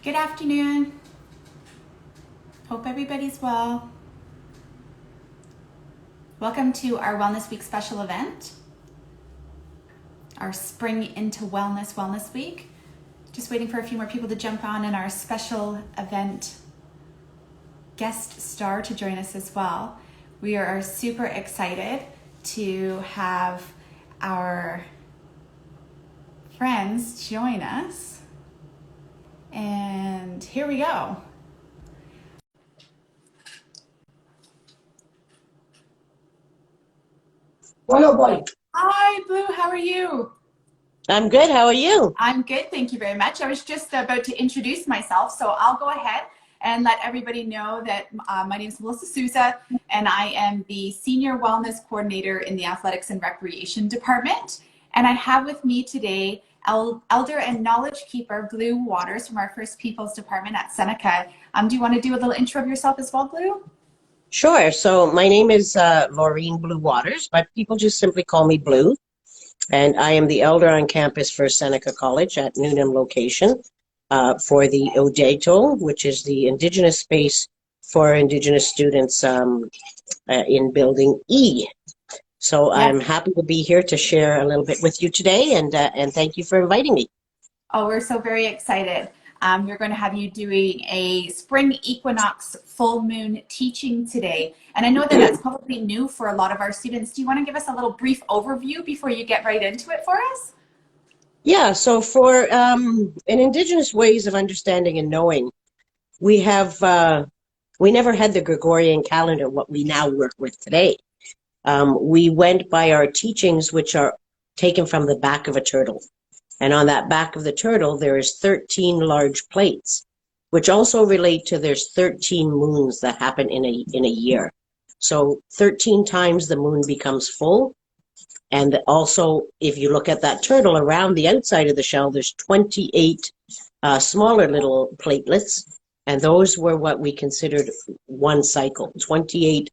Good afternoon. Hope everybody's well. Welcome to our Wellness Week special event, our Spring into Wellness Week. Just waiting for a few more people to jump on and our special event guest star to join us as well. We are super excited to have our friends join us. And here we go. Hi, Blue. How are you? I'm good. How are you? I'm good. Thank you very much. I was just about to introduce myself, so I'll go ahead and let everybody know that my name is Melissa Sousa, and I am the Senior Wellness Coordinator in the Athletics and Recreation Department. And I have with me today Elder and Knowledge Keeper Blu Waters from our First Peoples Department at Seneca. Do you want to do a little intro of yourself as well, Blu? Sure. So my name is Laureen Blu Waters, but people just simply call me Blue. And I am the elder on campus for Seneca College at Newnham location for the Odeto, which is the Indigenous space for Indigenous students in Building E. So Yes. I'm happy to be here to share a little bit with you today, and thank you for inviting me. Oh, we're so very excited. We're going to have you doing a spring equinox full moon teaching today. And I know that that's probably new for a lot of our students. Do you want to give us a little brief overview before you get right into it for us? Yeah, so for in Indigenous ways of understanding and knowing, we have we never had the Gregorian calendar, what we now work with today. We went by our teachings, which are taken from the back of a turtle. And on that back of the turtle, there is 13 large plates, which also relate to there's 13 moons that happen in a year. So 13 times the moon becomes full. And also, if you look at that turtle around the outside of the shell, there's 28 smaller little platelets. And those were what we considered one cycle. 28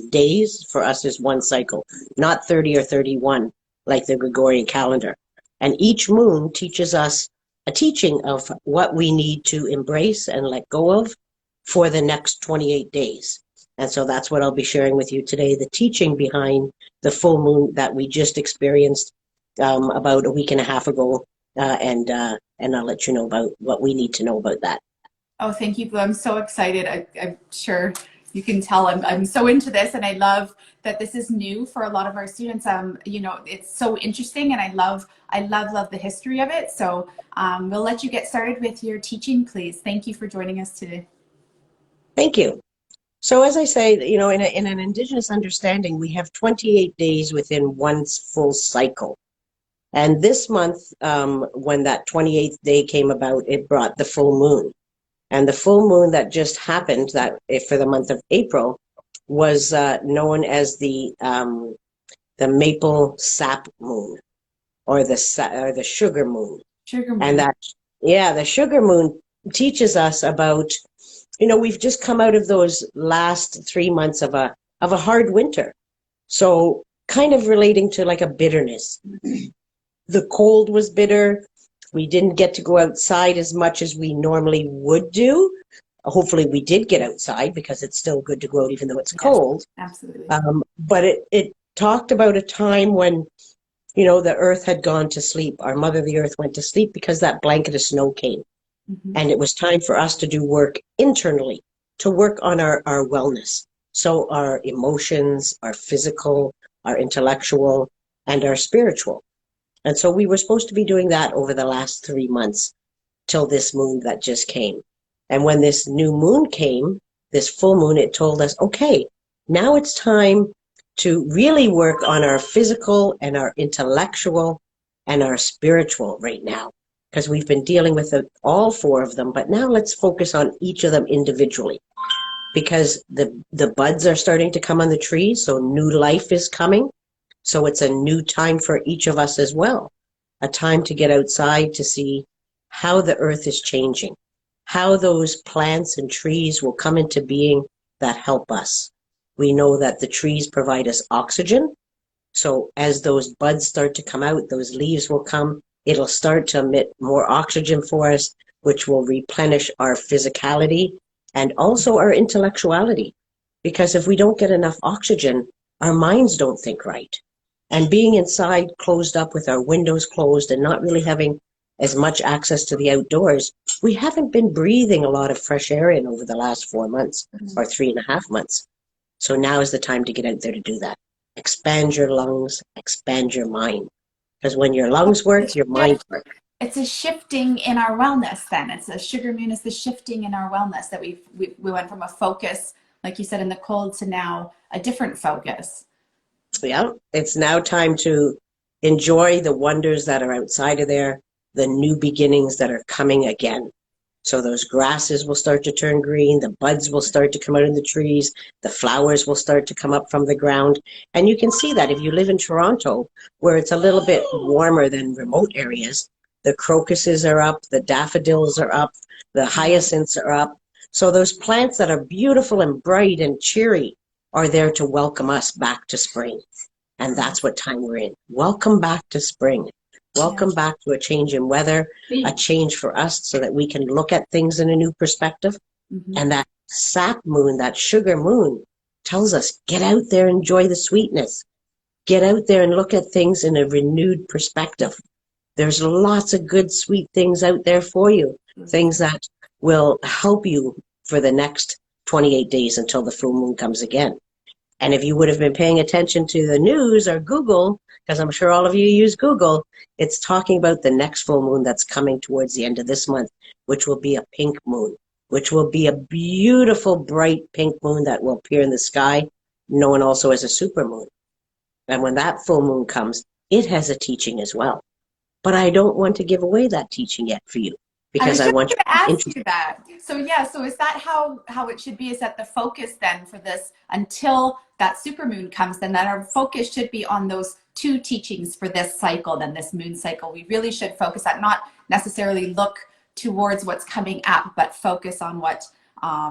days for us is one cycle, not 30 or 31 like the Gregorian calendar. And each moon teaches us a teaching of what we need to embrace and let go of for the next 28 days. And so that's what I'll be sharing with you today, the teaching behind the full moon that we just experienced about a week and a half ago. And I'll let you know about what we need to know about that. Oh, thank you, Blue. I'm so excited. I'm sure you can tell I'm so into this, and I love that this is new for a lot of our students. It's so interesting, and I love the history of it. So we'll let you get started with your teaching, please. Thank you for joining us today. Thank you. So as I say, you know, in an Indigenous understanding, we have 28 days within one full cycle. And this month, when that 28th day came about, it brought the full moon. And the full moon that just happened for the month of April was known as the maple sap moon, or the sugar moon. Sugar And moon. the sugar moon teaches us about, you know, we've just come out of those last 3 months of a hard winter. So kind of relating to like a bitterness. The cold was bitter. We didn't get to go outside as much as we normally would do. Hopefully we did get outside because it's still good to go out even though it's Yes, cold. absolutely. But it talked about a time when, you know, the earth had gone to sleep. Our mother, the earth, went to sleep because that blanket of snow came. Mm-hmm. And it was time for us to do work internally, to work on our wellness. So our emotions, our physical, our intellectual, and our spiritual. And so we were supposed to be doing that over the last 3 months till this moon that just came. And when this new moon came, this full moon, it told us, okay, now it's time to really work on our physical and our intellectual and our spiritual right now, because we've been dealing with all four of them. But now let's focus on each of them individually, because the buds are starting to come on the trees. So new life is coming. So it's a new time for each of us as well, a time to get outside to see how the earth is changing, how those plants and trees will come into being that help us. We know that the trees provide us oxygen. So as those buds start to come out, those leaves will come. It'll start to emit more oxygen for us, which will replenish our physicality and also our intellectuality. Because if we don't get enough oxygen, our minds don't think right. And being inside, closed up with our windows closed and not really having as much access to the outdoors, we haven't been breathing a lot of fresh air in over the last 4 months or 3.5 months. So now is the time to get out there to do that. Expand your lungs, expand your mind. Because when your lungs work, your mind works. It's a shifting in our wellness then. It's a sugar moon is the shifting in our wellness that we went from a focus, like you said, in the cold to now a different focus. Yeah, it's now time to enjoy the wonders that are outside of there, the new beginnings that are coming again. So those grasses will start to turn green, the buds will start to come out in the trees, the flowers will start to come up from the ground. And you can see that if you live in Toronto, where it's a little bit warmer than remote areas, the crocuses are up, the daffodils are up, the hyacinths are up. So those plants that are beautiful and bright and cheery are there to welcome us back to spring. And that's what time we're in. Welcome back to spring. Welcome back to a change in weather, a change for us so that we can look at things in a new perspective. And that sap moon, that sugar moon, tells us, get out there, enjoy the sweetness. Get out there and look at things in a renewed perspective. There's lots of good, sweet things out there for you, things that will help you for the next 28 days until the full moon comes again. And if you would have been paying attention to the news or Google, because I'm sure all of you use Google, it's talking about the next full moon that's coming towards the end of this month, which will be a pink moon, which will be a beautiful, bright pink moon that will appear in the sky, known also as a supermoon. And when that full moon comes, it has a teaching as well. But I don't want to give away that teaching yet for you, because I want to ask you that. So yeah, so is that how it should be? Is that the focus then for this until that supermoon comes, then that our focus should be on those two teachings for this cycle, then this moon cycle. We really should focus on, not necessarily look towards what's coming up, but focus on what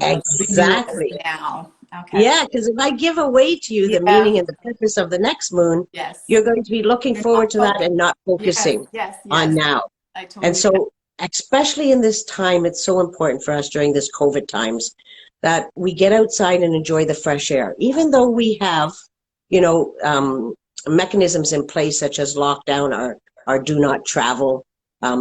exactly now. Okay. Yeah, because if I give away to you the meaning and the purpose of the next moon, you're going to be looking forward to that and not focusing on now. I totally and so especially in this time, it's so important for us during this COVID times that we get outside and enjoy the fresh air. Even though we have, mechanisms in place such as lockdown, our do not travel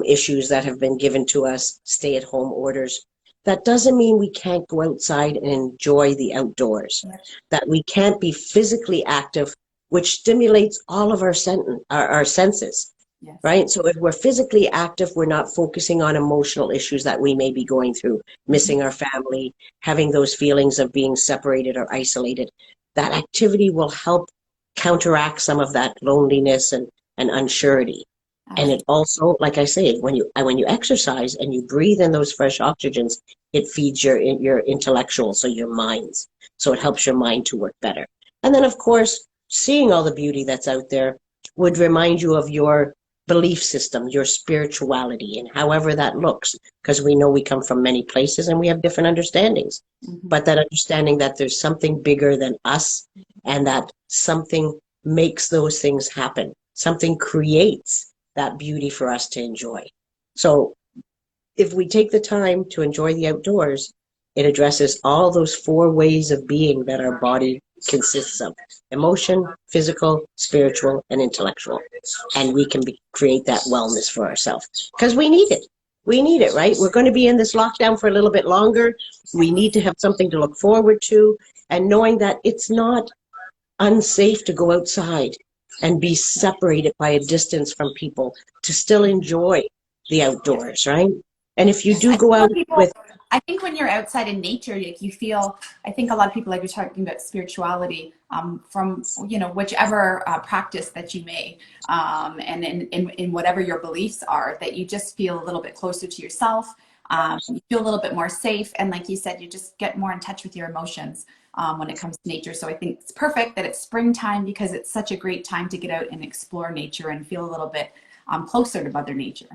issues that have been given to us, stay at home orders, that doesn't mean we can't go outside and enjoy the outdoors, that we can't be physically active, which stimulates all of our senses. Right? So if we're physically active, we're not focusing on emotional issues that we may be going through, missing our family, having those feelings of being separated or isolated. That activity will help counteract some of that loneliness and unsurety. And it also, like I say, when you exercise and you breathe in those fresh oxygens, it feeds your intellectual, so your minds. So it helps your mind to work better. And then, of course, seeing all the beauty that's out there would remind you of your belief system, your spirituality, and however that looks, because we know we come from many places and we have different understandings. But that understanding that there's something bigger than us and that something makes those things happen, something creates that beauty for us to enjoy. So if we take the time to enjoy the outdoors, it addresses all those 4 ways of being that our body consists of: emotion, physical, spiritual, and intellectual. And we can create that wellness for ourselves because we need it. We need it, right? We're going to be in this lockdown for a little bit longer. We need to have something to look forward to, and knowing that it's not unsafe to go outside and be separated by a distance from people to still enjoy the outdoors, right? And if you do go out with... I think when you're outside in nature, you feel, I think a lot of people, like you're talking about spirituality from, whichever practice that you may, and in whatever your beliefs are, that you just feel a little bit closer to yourself. You feel a little bit more safe. And like you said, you just get more in touch with your emotions when it comes to nature. So I think it's perfect that it's springtime because it's such a great time to get out and explore nature and feel a little bit closer to Mother Nature.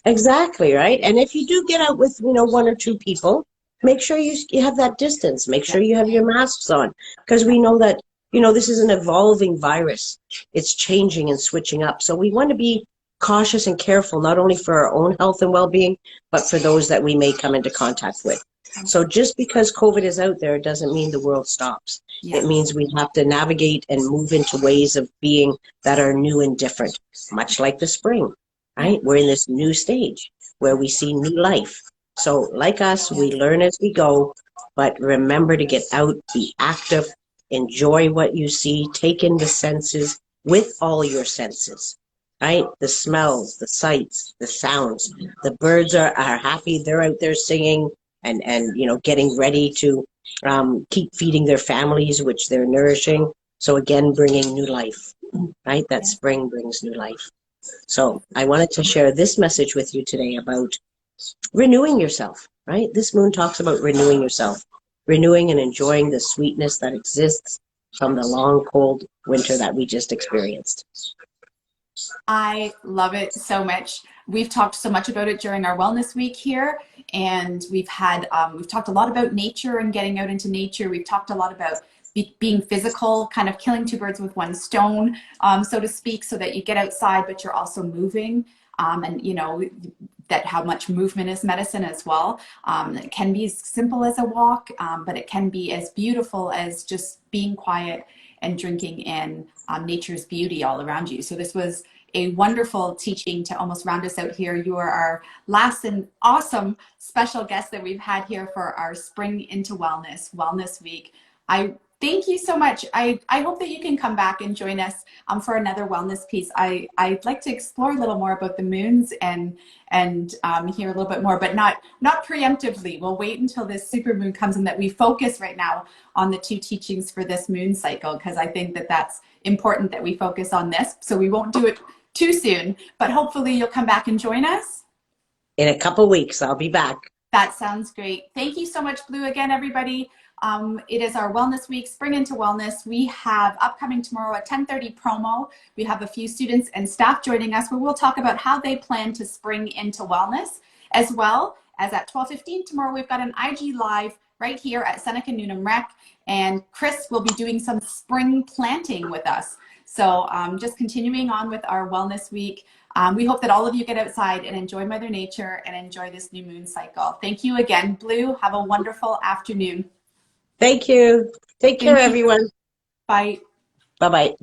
Exactly, right? And if you do get out with, 1 or 2 people, make sure you have that distance. Make sure you have your masks on, because we know that, this is an evolving virus. It's changing and switching up. So we want to be cautious and careful, not only for our own health and well-being, but for those that we may come into contact with. So just because COVID is out there doesn't mean the world stops. Yes. It means we have to navigate and move into ways of being that are new and different, much like the spring, right? We're in this new stage where we see new life. So like us, we learn as we go, but remember to get out, be active, enjoy what you see, take in the senses with all your senses, right? The smells, the sights, the sounds. The birds are happy. They're out there singing and you know, getting ready to keep feeding their families, which they're nourishing. So again, bringing new life, right? That spring brings new life. So I wanted to share this message with you today about renewing yourself, right? This moon talks about renewing yourself, renewing and enjoying the sweetness that exists from the long, cold winter that we just experienced. I love it so much. We've talked so much about it during our wellness week here, and we've talked a lot about nature and getting out into nature. We've talked a lot about being physical, kind of killing two birds with one stone, so to speak, so that you get outside, but you're also moving, and you know that how much movement is medicine as well. It can be as simple as a walk, but it can be as beautiful as just being quiet and drinking in nature's beauty all around you. So this was a wonderful teaching to almost round us out here. You are our last and awesome special guest that we've had here for our Spring into Wellness Week. I thank you so much. I hope that you can come back and join us for another wellness piece. I'd like to explore a little more about the moons and hear a little bit more, but not preemptively. We'll wait until this super moon comes and that we focus right now on the two teachings for this moon cycle, because I think that that's important that we focus on this. So we won't do it too soon, but hopefully you'll come back and join us. In a couple weeks, I'll be back. That sounds great. Thank you so much, Blu, again, everybody. It is our Wellness Week, Spring into Wellness. We have upcoming tomorrow at 10:30 promo. We have a few students and staff joining us where we'll talk about how they plan to spring into wellness, as well as at 12:15 tomorrow. We've got an IG Live right here at Seneca Newnham Rec, and Chris will be doing some spring planting with us. So just continuing on with our Wellness Week. We hope that all of you get outside and enjoy Mother Nature and enjoy this new moon cycle. Thank you again, Blu. Have a wonderful afternoon. Thank you. Take care, everyone. Bye. Bye-bye.